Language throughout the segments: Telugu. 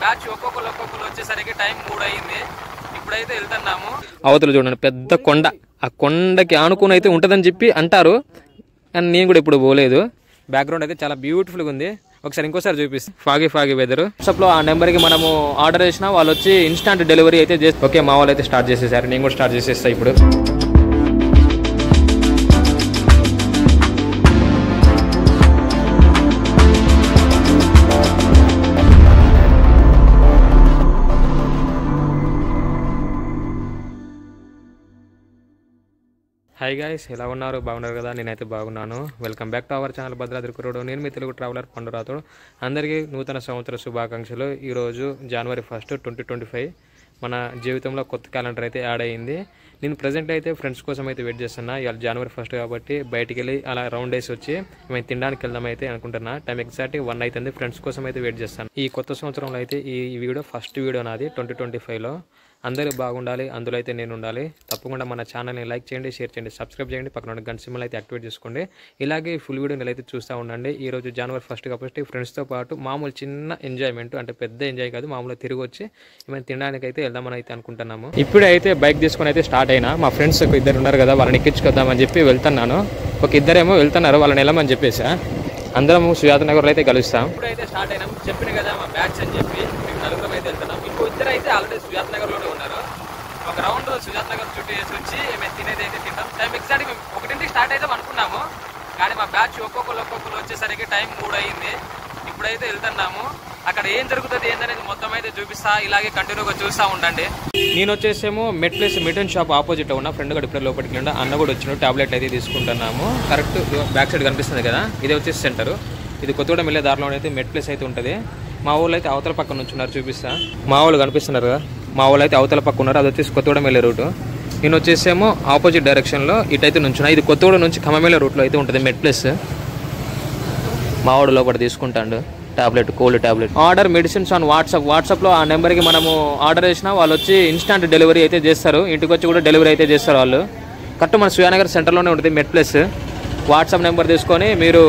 బ్యాచ్ ఒక్కొక్కరు వచ్చేసరికి టైం 3 అయింది. ఇప్పుడైతే వెళ్తున్నాము. అవతల చూడండి పెద్ద కొండ, ఆ కొండకి ఆనుకుని అయితే ఉంటుందని చెప్పి అంటారు, కానీ నేను కూడా ఇప్పుడు పోలేదు. బ్యాక్గ్రౌండ్ అయితే చాలా బ్యూటిఫుల్గా ఉంది. ఒకసారి ఇంకోసారి చూపిస్తాను. Foggy weather. వాట్సాప్లో ఆ నెంబర్కి మనము ఆర్డర్ చేసినా వాళ్ళు వచ్చి ఇన్స్టాంట్ డెలివరీ అయితే చేస్తారు. ఓకే, మా వాళ్ళు అయితే స్టార్ట్ చేసేసారు, నేను కూడా స్టార్ట్ చేసేస్తాను ఇప్పుడు. హాయ్ గైస్, ఎలా ఉన్నారు? బాగున్నారు కదా? నేనైతే బాగున్నాను. Welcome back to our channel Bhadradri కుర్రోడు. నేను మీ తెలుగు ట్రావెలర్ పండు రాథోడ్. అందరికీ నూతన సంవత్సర శుభాకాంక్షలు. ఈరోజు జనవరి 1, 2025. మన జీవితంలో కొత్త క్యాలెండర్ అయితే యాడ్ అయ్యింది. నేను ప్రజెంట్ అయితే ఫ్రెండ్స్ కోసం అయితే వెయిట్ చేస్తున్నా. ఇవాళ జనవరి 1 కాబట్టి బయటికి వెళ్ళి అలా రౌండ్ వేసి వచ్చి మేము తినడానికి వెళ్దాం అయితే అనుకుంటున్నా. టైం ఎగ్జాక్ట్ 1 అవుతుంది. ఫ్రెండ్స్ కోసం అయితే వెయిట్ చేస్తాను. ఈ కొత్త సంవత్సరంలో అయితే ఈ వీడియో ఫస్ట్ వీడియో నాది 2025లో. అందరూ బాగుండాలి, అందులో అయితే నేను ఉండాలి. తప్పకుండా మన ఛానల్ని లైక్ చేయండి, షేర్ చేయండి, సబ్స్క్రైబ్ చేయండి, పక్కన గంట సింబల్ అయితే యాక్టివేట్ చేసుకోండి. ఇలాగే ఫుల్ వీడియోని అయితే చూస్తూ ఉండండి. ఈరోజు జనవరి 1 కాబట్టి ఫ్రెండ్స్తో పాటు మామూలు చిన్న ఎంజాయ్మెంట్, అంటే పెద్ద ఎంజాయ్ కాదు, మామూలుగా తిరిగి వచ్చి ఏమైనా తినడానికి అయితే వెళ్దామని అయితే అనుకుంటున్నాము. ఇప్పుడే అయితే బైక్ తీసుకొని అయితే స్టార్ట్ అయినా. మా ఫ్రెండ్స్ ఇద్దరు ఉన్నారు కదా, వాళ్ళని ఎక్కించుకొద్దామని చెప్పి వెళ్తున్నాను. ఒక ఇద్దరేమో వెళ్తున్నారు, వాళ్ళని వెళ్ళమని చెప్పేసా. అందరం సుజాత నగర్లో అయితే కలుస్తాం. ఇప్పుడైతే స్టార్ట్ అయినాం. చెప్పిన కదా మా బ్యాచ్ అని చెప్పి మేము నలుగురం అయితే వెళ్తున్నాం. ఇంకో ఇద్దరు అయితే ఆల్రెడీ సుజాత నగర్లోనే ఉన్నారు. ఒక రౌండ్ సుజాత నగర్ చుట్టూ వేసి వచ్చి మేము తినేది అయితే తింటాం. టైం ఎగ్జాక్ట్ మేము 1ంటికి స్టార్ట్ అయితే అనుకున్నాము, కానీ మా బ్యాచ్ ఒక్కొక్కరు వచ్చేసరికి టైం 3 అయింది. ఇప్పుడైతే వెళ్తున్నాము. అక్కడ ఏం జరుగుతుంది ఏందనేది మొత్తం అయితే చూపిస్తా. ఇలాగే కంటిన్యూగా చూస్తూ ఉండండి. నేను వచ్చేసేమో మెటన్ షాప్ ఆపోజిట్ ఉన్న ఫ్రెండ్ కూడా ఇప్పుడు లోపలికి వెళ్ళి అన్న కూడా వచ్చిన టాబ్లెట్లు అయితే తీసుకుంటున్నాము. కరెక్ట్ బ్యాక్ సైడ్ కనిపిస్తుంది కదా, ఇదే వచ్చేసి సెంటర్. ఇది కొత్తగూడెం వెళ్ళే దారిలో అయితే మెట్ ప్లేస్ అయితే ఉంటుంది. మా ఊళ్ళో అయితే అవతల పక్కన ఉంచున్నారు, చూపిస్తా. మా వాళ్ళు కనిపిస్తున్నారు కదా, మా వాళ్ళు అయితే అవతల పక్క ఉన్నారు. అది వచ్చేసి కొత్తగూడెం వెళ్ళే రూటు. నేను వచ్చేసేమో ఆపోజిట్ డైరెక్షన్లో ఇటైతే నుంచున్నా. ఇది కొత్తగూడెం నుంచి ఖమ్మం వెళ్ళే రూట్లో అయితే ఉంటుంది మెట్ ప్లేస్. మా వాడు లోపల తీసుకుంటాడు tablet, cold tablet. Order medicines on వాట్సాప్లో ఆ నెంబర్కి మనము ఆర్డర్ చేసినా వాళ్ళు వచ్చి ఇన్స్టాంట్ డెలివరీ అయితే చేస్తారు. ఇంటికి వచ్చి కూడా డెలివరీ అయితే చేస్తారు వాళ్ళు. కరెక్ట్ మన సుయానగర్ సెంటర్లోనే ఉంటుంది మెట్ ప్లేస్. వాట్సాప్ నెంబర్ తీసుకొని మీరు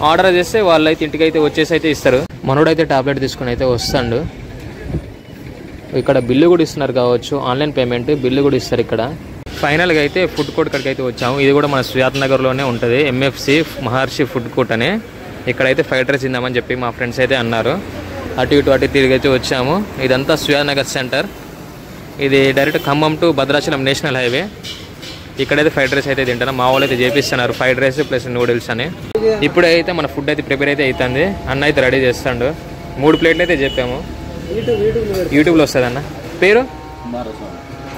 ఆర్డర్ చేస్తే వాళ్ళు అయితే ఇంటికి అయితే వచ్చేసి అయితే ఇస్తారు. మనోడైతే టాబ్లెట్ తీసుకొని అయితే వస్తాడు. ఇక్కడ బిల్లు కూడా ఇస్తున్నారు కావచ్చు, ఆన్లైన్ పేమెంట్, బిల్లు కూడా ఇస్తారు ఇక్కడ. ఫైనల్గా అయితే ఫుడ్ కోర్ట్ కాడికి అయితే వచ్చాము. ఇది కూడా మన సుజాత నగర్లోనే ఉంటుంది, ఎంఎఫ్సి మహర్షి ఫుడ్ కోర్ట్ అని. ఇక్కడైతే ఫ్రైడ్ రైస్ తిందామని చెప్పి మా ఫ్రెండ్స్ అయితే అన్నారు. అటు ఇటు తిరిగి అయితే వచ్చాము. ఇదంతా సుజాత నగర్ సెంటర్. ఇది direct Khammam to Bhadrachalam national highway. ఇక్కడైతే ఫ్రైడ్ రైస్ అయితే తింటాను. మా వాళ్ళు అయితే చేపిస్తున్నారు ఫ్రైడ్ రైస్ ప్లస్ నూడిల్స్ అని. ఇప్పుడైతే మన ఫుడ్ అయితే ప్రిపేర్ అయితే అవుతుంది. అన్న అయితే రెడీ చేస్తాడు. 3 ప్లేట్లు అయితే చెప్పాము. యూట్యూబ్లో వస్తుంది అన్న. పేరు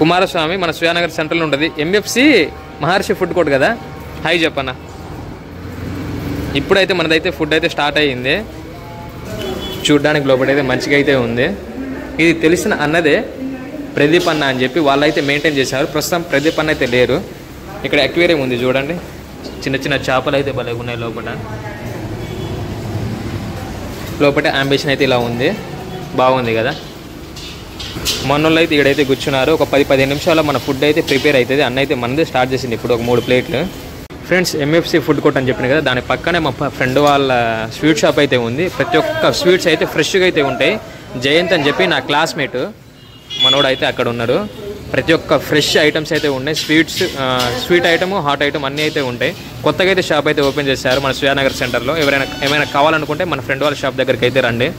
కుమారస్వామి. మన సుజానగర్ సెంటర్లో ఉంటుంది, ఎంఎఫ్సి మహర్షి ఫుడ్ కోర్ట్ కదా. హాయ్ చెప్పన్న. ఇప్పుడైతే మనదైతే ఫుడ్ అయితే స్టార్ట్ అయ్యింది. చూడ్డానికి లోపలైతే మంచిగా అయితే ఉంది. ఇది తెలిసిన అన్నదే, ప్రదీప్ అన్న అని చెప్పి వాళ్ళైతే మెయింటైన్ చేశారు. ప్రస్తుతం ప్రదీప్ అన్న అయితే లేరు. ఇక్కడ అక్వేరియం ఉంది చూడండి, చిన్న చిన్న చేపలు అయితే భలే ఉన్నాయి లోపల. అంబిషన్ అయితే ఇలా ఉంది, బాగుంది కదా. మనోళ్ళు అయితే ఇక్కడైతే కూర్చున్నారు. ఒక 10-15 నిమిషాల్లో మన ఫుడ్ అయితే ప్రిపేర్ అవుతుంది. అన్న అయితే మనదే స్టార్ట్ చేసింది ఇప్పుడు ఒక 3 ప్లేట్లు. ఫ్రెండ్స్, ఎంఎఫ్సి ఫుడ్ కోర్ట్ అని చెప్పిన కదా, దాని పక్కనే మా ఫ్రెండ్ వాళ్ళ స్వీట్ షాప్ అయితే ఉంది. ప్రతి ఒక్క స్వీట్స్ అయితే ఫ్రెష్గా అయితే ఉంటాయి. జయంత్ అని చెప్పి నా క్లాస్మేట్ మనోడు అయితే అక్కడ ఉన్నాడు. ప్రతి ఒక్క ఫ్రెష్ ఐటమ్స్ అయితే ఉన్నాయి. స్వీట్ ఐటమ్, హాట్ ఐటమ్ అన్నీ అయితే ఉంటాయి. కొత్తగా అయితే షాప్ అయితే ఓపెన్ చేశారు మన సుజానగర్ సెంటర్లో. ఏమైనా కావాలనుకుంటే మన ఫ్రెండ్ వాళ్ళ షాప్ దగ్గరికి అయితే రండి.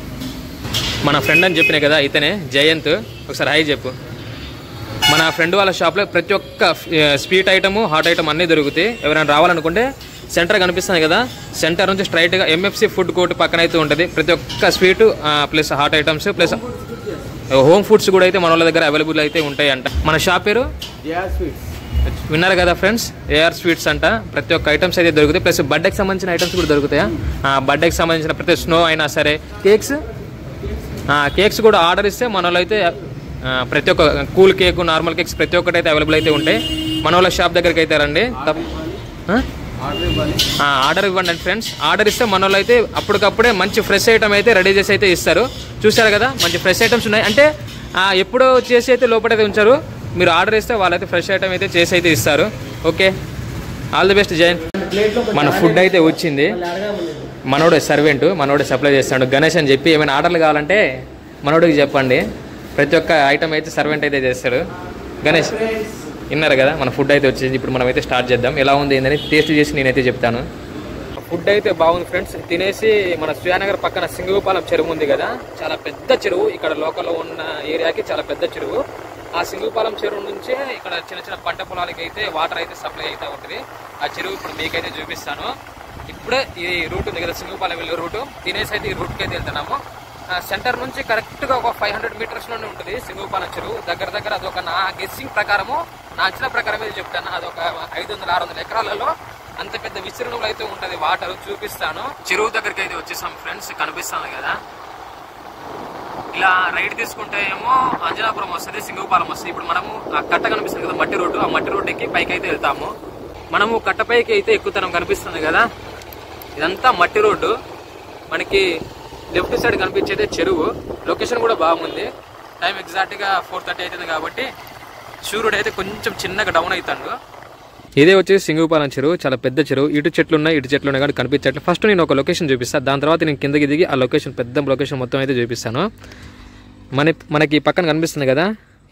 మన ఫ్రెండ్ అని చెప్పినా కదా, ఇతనే జయంత్. ఒకసారి హాయ్ చెప్పు. మన ఫ్రెండ్ వాళ్ళ షాప్లో ప్రతి ఒక్క స్వీట్ ఐటమ్, హాట్ ఐటమ్ అన్నీ దొరుకుతాయి. ఎవరైనా రావాలనుకుంటే సెంటర్ కనిపిస్తుంది కదా, సెంటర్ నుంచి స్ట్రైట్గా ఎంఎఫ్సి ఫుడ్ కోర్ట్ పక్కన అయితే ఉంటుంది. ప్రతి ఒక్క sweet plus hot items plus home foods కూడా అయితే మన వాళ్ళ దగ్గర అవైలబుల్ అయితే ఉంటాయి అంట. మన షాప్ పేరు ఏఆర్ స్వీట్స్. విన్నారు కదా ఫ్రెండ్స్, ఏఆర్ స్వీట్స్ అంట. ప్రతి ఒక్క ఐటమ్స్ అయితే దొరుకుతాయి. ప్లస్ బర్త్డేకి సంబంధించిన ఐటమ్స్ కూడా దొరుకుతాయా. బర్త్డేకి సంబంధించిన ప్రతి స్నో అయినా సరే, కేక్స్ కూడా ఆర్డర్ ఇస్తే మన వాళ్ళు అయితే ప్రతి ఒక్క కూల్ కేక్, నార్మల్ కేక్స్ ప్రతి ఒక్కటి అయితే అవైలబుల్ అయితే ఉంటాయి. మన వాళ్ళ షాప్ దగ్గరికి అయితే రండి. ఆర్డర్ ఇవ్వండి ఫ్రెండ్స్. ఆర్డర్ ఇస్తే మన వాళ్ళు అయితే అప్పటికప్పుడే మంచి ఫ్రెష్ ఐటమ్ అయితే రెడీ చేసి అయితే ఇస్తారు. చూసారు కదా, మంచి ఫ్రెష్ ఐటమ్స్ ఉన్నాయి. అంటే ఎప్పుడో చేసి అయితే లోపలైతే ఉంచారు. మీరు ఆర్డర్ ఇస్తే వాళ్ళైతే ఫ్రెష్ ఐటమ్ అయితే చేసి అయితే ఇస్తారు. Okay, all the best Jain. మన ఫుడ్ అయితే వచ్చింది. మనోడే సర్వెంట్, మనోడే సప్లై చేస్తాడు. గణేష్ అని చెప్పి ఏమైనా ఆర్డర్లు కావాలంటే మనోడికి చెప్పండి, ప్రతి ఒక్క ఐటమ్ అయితే సర్వెంట్ అయితే చేస్తాడు. గణేష్ విన్నారు కదా, మన ఫుడ్ అయితే వచ్చేసి ఇప్పుడు మనం అయితే స్టార్ట్ చేద్దాం. ఎలా ఉంది ఏందని టేస్ట్ చేసి నేనైతే చెప్తాను. ఫుడ్ అయితే బాగుంది ఫ్రెండ్స్. తినేసి మన శ్రీనగర్ పక్కన సింగుపాలెం చెరువు ఉంది కదా, చాలా పెద్ద చెరువు. ఇక్కడ లోకల్లో ఉన్న ఏరియాకి చాలా పెద్ద చెరువు. ఆ సింగుపాలెం చెరువు నుంచే ఇక్కడ చిన్న చిన్న పంట పొలాలకి అయితే వాటర్ అయితే సప్లై అయితే ఉంటుంది. ఆ చెరువు ఇప్పుడు మీకైతే చూపిస్తాను. ఇప్పుడే ఈ రూట్ ఉంది కదా, సింగుపాలెం వెళ్ళే రూటు. తినేసి అయితే ఈ రూట్కి అయితే వెళ్తున్నాము. సెంటర్ నుంచి కరెక్ట్గా ఒక 500 మీటర్స్లోనే ఉంటుంది సింగుపాలెం చెరువు. దగ్గర అదొక నా గెస్సింగ్ ప్రకారము, నా అంచనా ప్రకారం అయితే చెప్తాను, అదొక 500-600 ఎకరాలలో అంత పెద్ద విస్తీర్ణంలో అయితే ఉంటుంది. వాటర్ చూపిస్తాను. చెరువు దగ్గరికి అయితే వచ్చేసాం ఫ్రెండ్స్, కనిపిస్తాను కదా. ఇలా రైట్ తీసుకుంటే ఏమో అంజనాపురం వస్తుంది, సింగుపాలెం వస్తుంది. ఇప్పుడు మనము ఆ కట్ట కనిపిస్తుంది కదా, మట్టి రోడ్డు, ఆ మట్టి రోడ్డు ఎక్కి పైకి అయితే వెళ్తాము. మనము కట్టపైకి అయితే ఎక్కుతున్నాం, కనిపిస్తుంది కదా. ఇదంతా మట్టి రోడ్డు. మనకి లెఫ్ట్ సైడ్ కనిపించేదే చెరువు. లొకేషన్ కూడా బాగుంది. టైం ఎగ్జాక్ట్గా 4:30 అవుతుంది కాబట్టి సూర్యుడు అయితే కొంచెం చిన్నగా డౌన్ అవుతాడు. ఇదే వచ్చేసి సింగుపాలెం చెరువు, చాలా పెద్ద చెరువు. ఇటు చెట్లు ఉన్నాయి కానీ కనిపించట్లేదు. ఫస్ట్ నేను ఒక లొకేషన్ చూపిస్తాను, దాని తర్వాత నేను కిందకి దిగి ఆ లొకేషన్, పెద్ద లొకేషన్ మొత్తం అయితే చూపిస్తాను. మనకి ఈ పక్కన కనిపిస్తుంది కదా,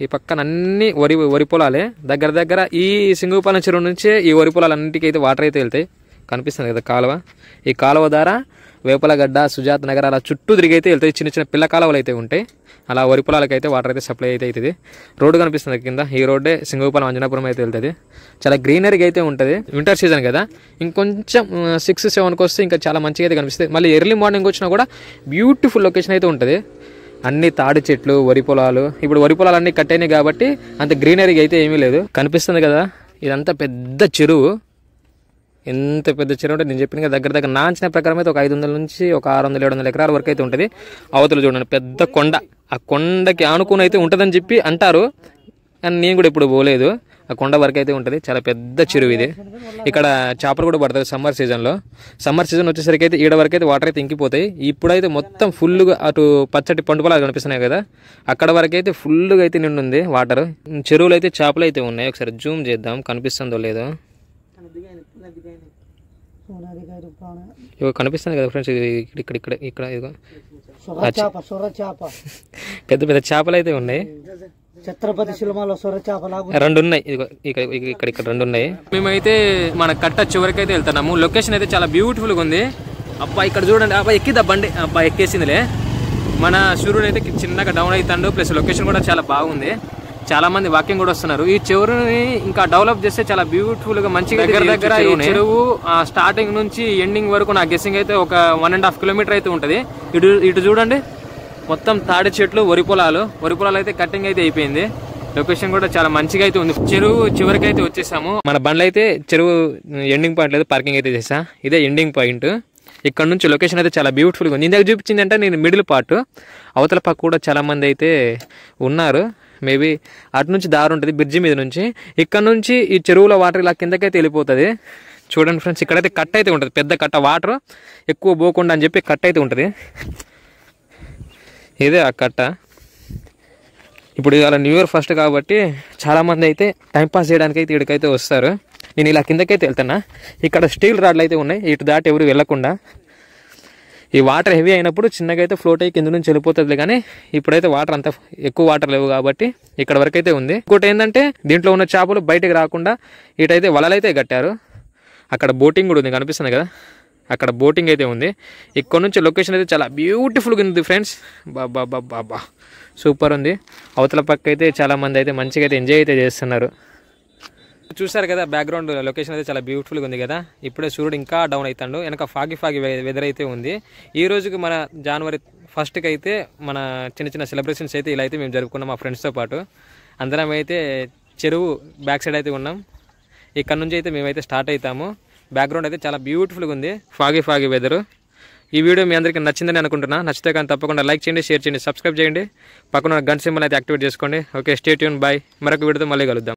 ఈ పక్కన అన్ని వరి పొలాలే. దగ్గర ఈ సింగుపాలెం చెరువు నుంచే ఈ వరి పొలాలన్నింటికి అయితే వాటర్ అయితే వెళ్తాయి. కనిపిస్తుంది కదా కాలువ. ఈ కాలువ ద్వారా వేపలగడ్డ, సుజాత నగర్ అలా చుట్టూ తిరిగి అయితే వెళ్తాయి. చిన్న చిన్న పిల్ల కాలువలు అయితే ఉంటాయి. అలా వరి పొలాలకు అయితే వాటర్ అయితే సప్లై అయితే అవుతుంది. రోడ్డు కనిపిస్తుంది కింద, ఈ రోడ్డే సింగుపాలెం అంజనాపురం అయితే వెళ్తుంది. చాలా గ్రీనరీగా అయితే ఉంటుంది. వింటర్ సీజన్ కదా, ఇంకొంచెం 6-7కి వస్తే ఇంకా చాలా మంచిగా అయితే కనిపిస్తుంది. మళ్ళీ ఎర్లీ మార్నింగ్ వచ్చినా కూడా బ్యూటిఫుల్ లొకేషన్ అయితే ఉంటుంది. అన్ని తాడి చెట్లు, వరి పొలాలు. ఇప్పుడు వరి పొలాలు అన్నీ కట్టయినాయి కాబట్టి అంత గ్రీనరీగా అయితే ఏమీ లేదు. కనిపిస్తుంది కదా, ఇదంతా పెద్ద చెరువు. ఎంత పెద్ద చెరువు అంటే నేను చెప్పిన దగ్గర నా అంచనా ప్రకారం అయితే ఒక 500 నుంచి ఒక 600-700 ఎకరాల వరకు అయితే ఉంటుంది. అవతల చూడండి పెద్ద కొండ, ఆ కొండకి ఆనుకుని అయితే ఉంటుందని చెప్పి అంటారు, కానీ నేను కూడా ఇప్పుడు పోలేదు. ఆ కొండ వరకు అయితే ఉంటుంది. చాలా పెద్ద చెరువు ఇది. ఇక్కడ చేపలు కూడా పడతాయి సమ్మర్ సీజన్లో. సమ్మర్ సీజన్ వచ్చేసరికి అయితే ఈడ వరకు అయితే వాటర్ అయితే ఇంకిపోతాయి. ఇప్పుడైతే మొత్తం ఫుల్గా అటు పచ్చటి పండు పొలాలు కనిపిస్తున్నాయి కదా, అక్కడ వరకు అయితే ఫుల్గా అయితే నిండుంది వాటర్. చెరువులు అయితే చేపలు అయితే ఉన్నాయి. ఒకసారి జూమ్ చేద్దాం, కనిపిస్తుందో లేదో. ఇగో కనిపిస్తుంది కదా ఫ్రెండ్స్, ఇక్కడ ఇదిగో పెద్ద పెద్ద చేపలు అయితే ఉన్నాయి. ఛత్రపతి శిల్మాలో సొర చేపలు 2 ఉన్నాయి. ఇదిగో ఇక్కడ 2 ఉన్నాయి. మేమైతే మన కట్ట చివరికి అయితే వెళ్తున్నాము. లొకేషన్ అయితే చాలా బ్యూటిఫుల్గా ఉంది. అబ్బా ఇక్కడ చూడండి, అబ్బా ఎక్కిద్దా బండి, అబ్బా ఎక్కేసిందిలే. మన సూర్యుడు అయితే చిన్నగా డౌన్ అవుతాడు. ప్లస్ లొకేషన్ కూడా చాలా బాగుంది. చాలా మంది వాకింగ్ కూడా వస్తున్నారు. ఈ చెరువుని ఇంకా డెవలప్ చేస్తే చాలా బ్యూటిఫుల్ గా మంచిగా దగ్గర ఈ చెరువు స్టార్టింగ్ నుంచి ఎండింగ్ వరకు నా గెస్సింగ్ అయితే ఒక 1.5 కిలోమీటర్ అయితే ఉంటది. ఇటు చూడండి మొత్తం తాడి చెట్లు, వరి పొలాలు అయితే కటింగ్ అయితే అయిపోయింది. లొకేషన్ కూడా చాలా మంచిగా అయితే ఉంది. చెరువు చివరికి అయితే వచ్చేసాము. మన బండ్లు అయితే చెరువు ఎండింగ్ పాయింట్ లేదు, పార్కింగ్ అయితే చేసా. ఇదే ఎండింగ్ పాయింట్. ఇక్కడ నుంచి లొకేషన్ అయితే చాలా బ్యూటిఫుల్గా ఉంది. ఇందాక చూపించింది అంటే నేను మిడిల్ పార్ట్, అవతల పక్క కూడా చాలా మంది అయితే ఉన్నారు. మేబీ అటు నుంచి దారి ఉంటుంది బ్రిడ్జి మీద నుంచి. ఇక్కడ నుంచి ఈ చెరువులో వాటర్ ఇలా కిందకైతే వెళ్ళిపోతుంది. చూడండి ఫ్రెండ్స్, ఇక్కడైతే కట్ట అయితే ఉంటుంది, పెద్ద కట్ట. వాటర్ ఎక్కువ పోకుండా అని చెప్పి కట్ట అయితే ఉంటుంది. ఇదే ఆ కట్ట. ఇప్పుడు ఇవాళ న్యూ ఇయర్ ఫస్ట్ కాబట్టి చాలామంది అయితే టైంపాస్ చేయడానికి అయితే ఇక్కడికైతే వస్తారు. నేను ఇలా కిందకైతే వెళ్తున్నా. ఇక్కడ స్టీల్ రాడ్లు అయితే ఉన్నాయి, ఇటు దాటి ఎవరు వెళ్ళకుండా. ఈ వాటర్ హెవీ అయినప్పుడు చిన్నగా అయితే ఫ్లోట్ అయ్యి కింద నుంచి వెళ్ళిపోతుంది. కానీ ఇప్పుడైతే వాటర్ అంత ఎక్కువ వాటర్ లేవు కాబట్టి ఇక్కడ వరకు అయితే ఉంది. ఇంకోటి ఏంటంటే దీంట్లో ఉన్న చేపలు బయటకు రాకుండా ఇటైతే వలలైతే కట్టారు. అక్కడ బోటింగ్ కూడా ఉంది, కనిపిస్తుంది కదా, అక్కడ బోటింగ్ అయితే ఉంది. ఇక్కడ నుంచి లొకేషన్ అయితే చాలా బ్యూటిఫుల్గా ఉంది ఫ్రెండ్స్. బాబా సూపర్ ఉంది. అవతల పక్క అయితే చాలా మంది అయితే మంచిగా అయితే ఎంజాయ్ అయితే చేస్తున్నారు. చూసారు కదా బ్యాక్గ్రౌండ్ లొకేషన్ అయితే చాలా బ్యూటిఫుల్గా ఉంది కదా. ఇప్పుడే సూర్యుడు ఇంకా డౌన్ అవుతాడు. వెనక ఫాగి వెదర్ అయితే ఉంది. ఈ రోజుకి మన జనవరి 1కి అయితే మన చిన్న చిన్న సెలబ్రేషన్స్ అయితే ఇలా అయితే మేము జరుపుకున్నాం మా ఫ్రెండ్స్తో పాటు. అందరం అయితే చెరువు బ్యాక్ సైడ్ అయితే ఉన్నాం. ఇక్కడ నుంచి అయితే మేమైతే స్టార్ట్ అవుతాము. బ్యాక్గ్రౌండ్ అయితే చాలా బ్యూటిఫుల్గా ఉంది, ఫాగి వెదరు. ఈ వీడియో మీ అందరికీ నచ్చిందని అనుకుంటున్నా. నచ్చితే కానీ తప్పకుండా లైక్ చేయండి, షేర్ చేయండి, సబ్స్క్రైబ్ చేయండి. పక్కన గంట సింబల్ అయితే యాక్టివేట్ చేసుకోండి. Okay, stay tune, bye. మరొక వీడియోతో మళ్ళీ కలుద్దాం.